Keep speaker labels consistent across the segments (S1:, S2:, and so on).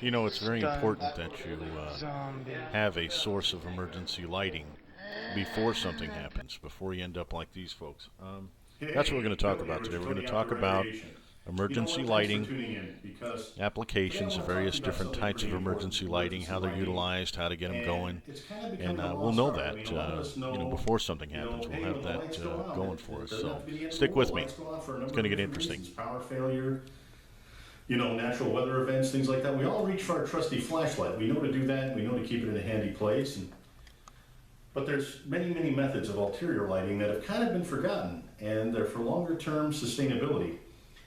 S1: You know, it's very
S2: Stunned
S1: important that you
S2: zombie.
S1: have a source of emergency lighting before something happens, before you end up like these folks. That's what we're
S3: Hey,
S1: going to talk
S3: Bill here
S1: about
S3: with
S1: today. We're going to
S3: Chacote
S1: talk
S3: Outdoor
S1: about
S3: Recreation. You know
S1: emergency
S3: what? Thanks for
S1: lighting,
S3: tuning in because today I
S1: applications of
S3: want to talk to
S1: various
S3: you about
S1: different
S3: something
S1: types
S3: pretty
S1: of
S3: important,
S1: emergency lighting,
S3: emergency
S1: how they're
S3: lighting.
S1: utilized, how to get them
S3: And
S1: going,
S3: it's kind of
S1: and
S3: becoming a
S1: we'll
S3: lost
S1: know
S3: art. I
S1: that
S3: mean, a lot of us know,
S1: before something happens. We'll
S3: hey,
S1: have
S3: when the
S1: that
S3: lights go out,
S1: going
S3: it
S1: for us.
S3: doesn't have
S1: So
S3: to be the end of the
S1: stick
S3: world.
S1: with me.
S3: Lights go out for a
S1: It's
S3: number
S1: going
S3: of
S1: to get
S3: different
S1: interesting.
S3: reasons. Power failure, natural weather events, things like that. We all reach for our trusty flashlight. We know to do that. We know to keep it in a handy place. But there's many, many methods of ulterior lighting that have kind of been forgotten, and they're for longer term sustainability.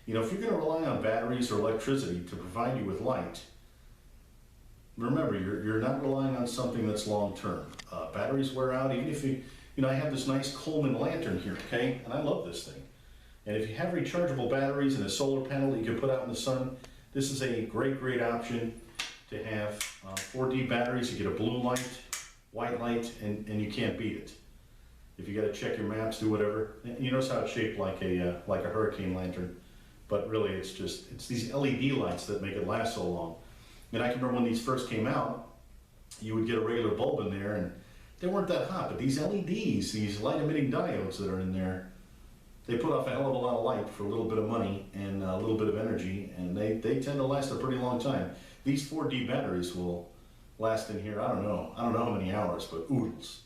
S3: You know, if you're going to rely on batteries or electricity to provide you with light, remember, you're not relying on something that's long term. Batteries wear out, even if I have this nice Coleman lantern here, okay? And I love this thing. And if you have rechargeable batteries and a solar panel that you can put out in the sun, this is a great, great option to have 4D batteries. You get a blue light, white light, and you can't beat it. If you got to check your maps, do whatever. You notice how it's shaped like a hurricane lantern, but really it's these LED lights that make it last so long. And I can remember when these first came out, you would get a regular bulb in there, and they weren't that hot. But these LEDs, these light emitting diodes that are in there, they put off a hell of a lot of light for a little bit of money and a little bit of energy, and they tend to last a pretty long time. These 4D batteries will last in here, I don't know how many hours, but oodles.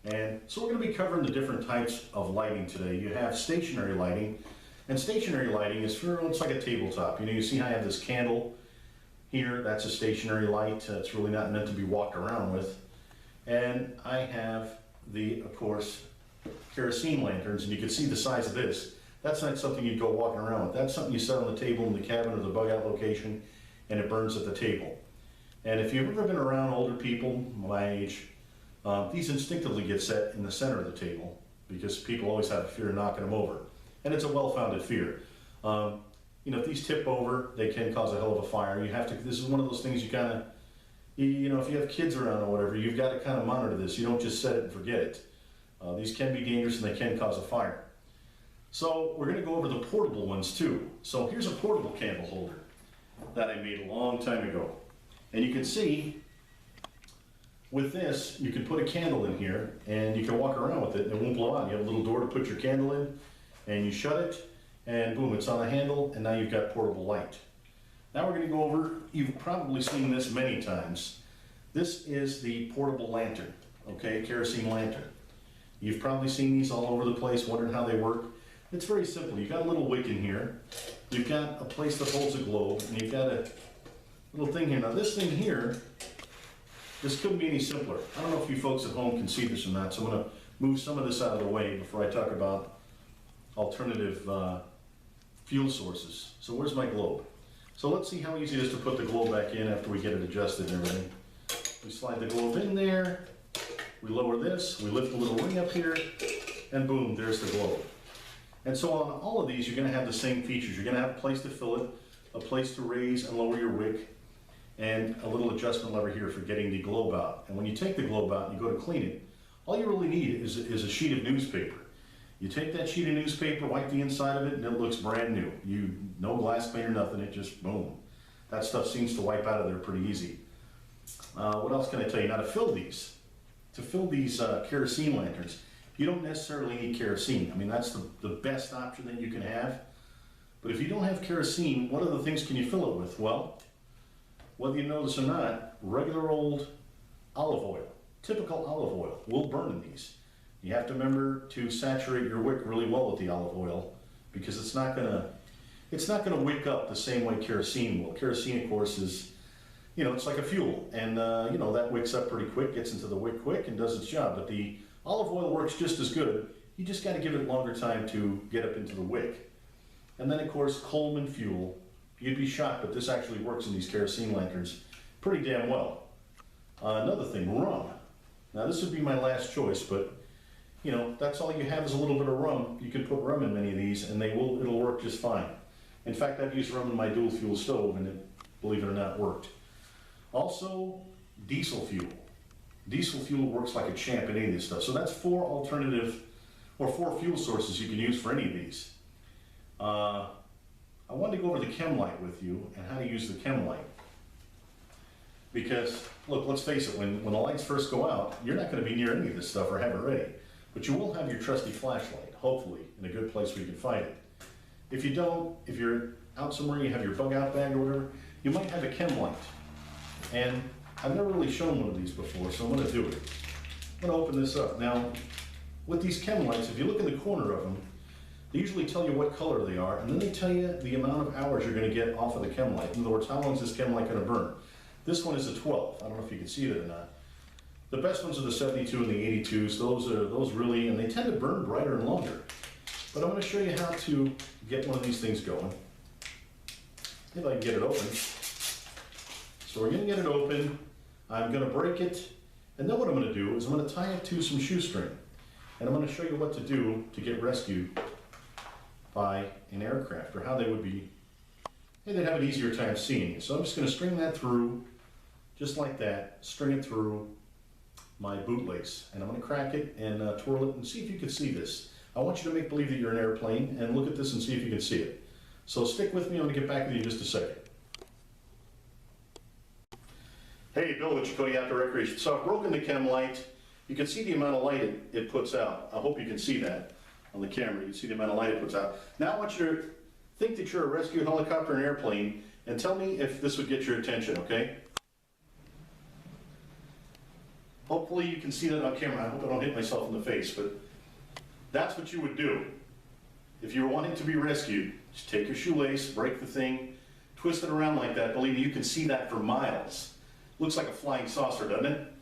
S3: And so we're going to be covering the different types of lighting today. You have stationary lighting, and stationary lighting is it's like a tabletop. You see how I have this candle here, that's a stationary light. It's really not meant to be walked around with. And I have of course, kerosene lanterns, and you can see the size of this. That's not something you'd go walking around with. That's something you set on the table in the cabin or the bug out location, and it burns at the table. And if you've ever been around older people my age, these instinctively get set in the center of the table because people always have a fear of knocking them over. And it's a well-founded fear. If these tip over, they can cause a hell of a fire. This is one of those things you kind of, if you have kids around or whatever, you've got to kind of monitor this. You don't just set it and forget it. These can be dangerous and they can cause a fire. So we're going to go over the portable ones too. So here's a portable candle holder that I made a long time ago. And you can see with this, you can put a candle in here and you can walk around with it and it won't blow out. You have a little door to put your candle in and you shut it and boom, it's on a handle, and now you've got portable light. Now we're going to go over, you've probably seen this many times. This is the portable lantern, okay, kerosene lantern. You've probably seen these all over the place, wondering how they work. It's very simple. You've got a little wick in here, you've got a place that holds a globe, and you've got a little thing here. Now this thing here, this couldn't be any simpler. I don't know if you folks at home can see this or not, so I'm going to move some of this out of the way before I talk about alternative fuel sources. So where's my globe? So let's see how easy it is to put the globe back in after we get it adjusted and everything. We slide the globe in there, we lower this, we lift the little ring up here, and boom, there's the globe. And so on all of these, you're going to have the same features. You're going to have a place to fill it, a place to raise and lower your wick, and a little adjustment lever here for getting the globe out. And when you take the globe out and you go to clean it, all you really need is a sheet of newspaper. You take that sheet of newspaper, wipe the inside of it, and it looks brand new. No glass cleaner, nothing, it just boom. That stuff seems to wipe out of there pretty easy. What else can I tell you? Now to fill these kerosene lanterns, you don't necessarily need kerosene. I mean, that's the best option that you can have. But if you don't have kerosene, what other things can you fill it with? Well, whether you know this or not, regular old olive oil, typical olive oil, will burn in these. You have to remember to saturate your wick really well with the olive oil because it's not gonna wick up the same way kerosene will. Kerosene, of course, is, it's like a fuel, and that wicks up pretty quick, gets into the wick quick, and does its job. But the olive oil works just as good. You just got to give it longer time to get up into the wick. And then, of course, Coleman fuel. You'd be shocked, but this actually works in these kerosene lanterns pretty damn well. Another thing, rum. Now, this would be my last choice, but that's all you have is a little bit of rum. You can put rum in many of these and it'll work just fine. In fact, I've used rum in my dual fuel stove and it, believe it or not, worked. Also, diesel fuel. Diesel fuel works like a champ in any of this stuff. So that's four fuel sources you can use for any of these. I wanted to go over the chem light with you and how to use the chem light. Because, look, let's face it, when the lights first go out, you're not gonna be near any of this stuff or have it ready. But you will have your trusty flashlight, hopefully, in a good place where you can find it. If you don't, if you're out somewhere, you have your bug out bag or whatever, you might have a chem light. And I've never really shown one of these before, so I'm gonna do it. I'm gonna open this up. Now, with these chem lights, if you look in the corner of them, they usually tell you what color they are, and then they tell you the amount of hours you're gonna get off of the chem light. In other words, how long is this chem light gonna burn? This one is a 12. I don't know if you can see it or not. The best ones are the 72 and the 82s. Those really, and they tend to burn brighter and longer. But I'm gonna show you how to get one of these things going. If I can get it open. So we're gonna get it open. I'm gonna break it. And then what I'm gonna do is I'm gonna tie it to some shoestring. And I'm gonna show you what to do to get rescued by an aircraft, or how they would be, hey, they'd have an easier time seeing you. So I'm just gonna string that through, just like that, string it through my bootlace. And I'm gonna crack it and twirl it and see if you can see this. I want you to make believe that you're an airplane and look at this and see if you can see it. So stick with me, I'm gonna get back with you in just a second. Hey, Bill with Chacote Outdoor Recreation. So I've broken the chem light. You can see the amount of light it puts out. I hope you can see that on the camera. You can see the amount of light it puts out. Now I want you to think that you're a rescue helicopter and airplane and tell me if this would get your attention, okay? Hopefully you can see that on camera. I hope I don't hit myself in the face, but that's what you would do. If you were wanting to be rescued, just take your shoelace, break the thing, twist it around like that. Believe me, you can see that for miles. Looks like a flying saucer, doesn't it?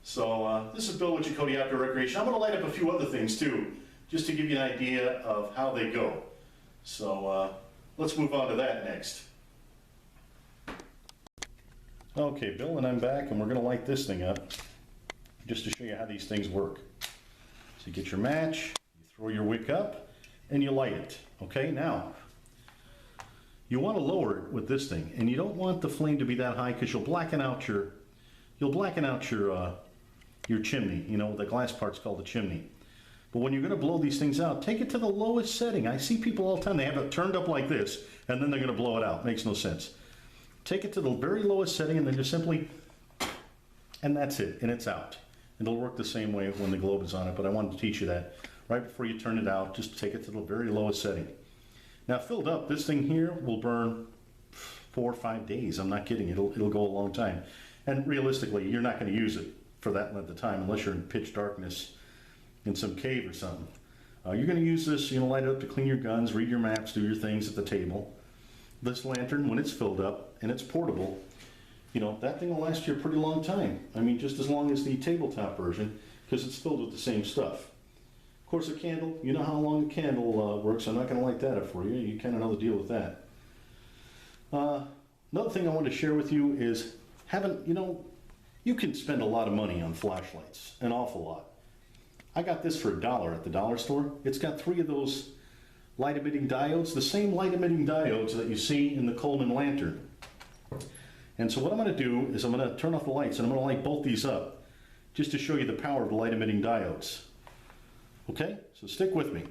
S3: So this is Bill with Chacote Outdoor Recreation. I'm gonna light up a few other things too, just to give you an idea of how they go. So let's move on to that next. Okay, Bill and I'm back, and we're gonna light this thing up just to show you how these things work. So you get your match, you throw your wick up, and you light it. Okay, now, you want to lower it with this thing, and you don't want the flame to be that high because you'll blacken out your chimney. You know, the glass part's called the chimney. But when you're going to blow these things out, take it to the lowest setting. I see people all the time, they have it turned up like this, and then they're going to blow it out. Makes no sense. Take it to the very lowest setting, and then just simply, and that's it, and it's out. And it'll work the same way when the globe is on it, but I wanted to teach you that. Right before you turn it out, just take it to the very lowest setting. Now filled up, this thing here will burn 4 or 5 days. I'm not kidding, it'll go a long time. And realistically, you're not going to use it for that length of time unless you're in pitch darkness in some cave or something. You're going to use this, you know, light it up to clean your guns, read your maps, do your things at the table. This lantern, when it's filled up and it's portable, you know, that thing will last you a pretty long time. I mean, just as long as the tabletop version, because it's filled with the same stuff. Of course, a candle, you know how long a candle works. I'm not going to light that up for you. You kind of know the deal with that. Another thing I want to share with you is you know, you can spend a lot of money on flashlights, an awful lot. I got this for $1 at the dollar store. It's got 3 of those light emitting diodes, the same light emitting diodes that you see in the Coleman lantern. And so what I'm going to do is I'm going to turn off the lights and I'm going to light both these up just to show you the power of the light emitting diodes. Okay, so stick with me.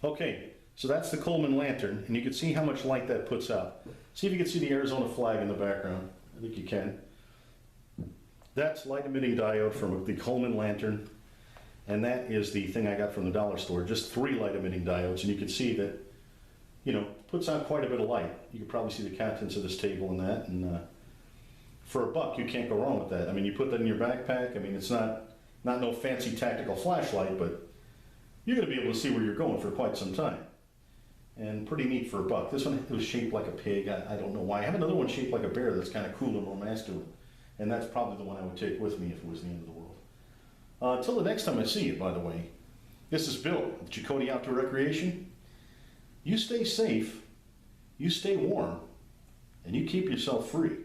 S3: Okay, so that's the Coleman lantern, and you can see how much light that puts out. See if you can see the Arizona flag in the background. I think you can. That's light emitting diode from the Coleman lantern, and that is the thing I got from the dollar store. Just 3 light emitting diodes, and you can see that, you know, puts out quite a bit of light. You can probably see the contents of this table and that, and for $1, you can't go wrong with that. I mean, you put that in your backpack. I mean, it's not no fancy tactical flashlight, but you're going to be able to see where you're going for quite some time. And pretty neat for $1. This one was shaped like a pig. I don't know why. I have another one shaped like a bear that's kind of cool and more masculine. And that's probably the one I would take with me if it was the end of the world. Until the next time I see you, by the way, this is Bill with Chacote Outdoor Recreation. You stay safe, you stay warm, and you keep yourself free.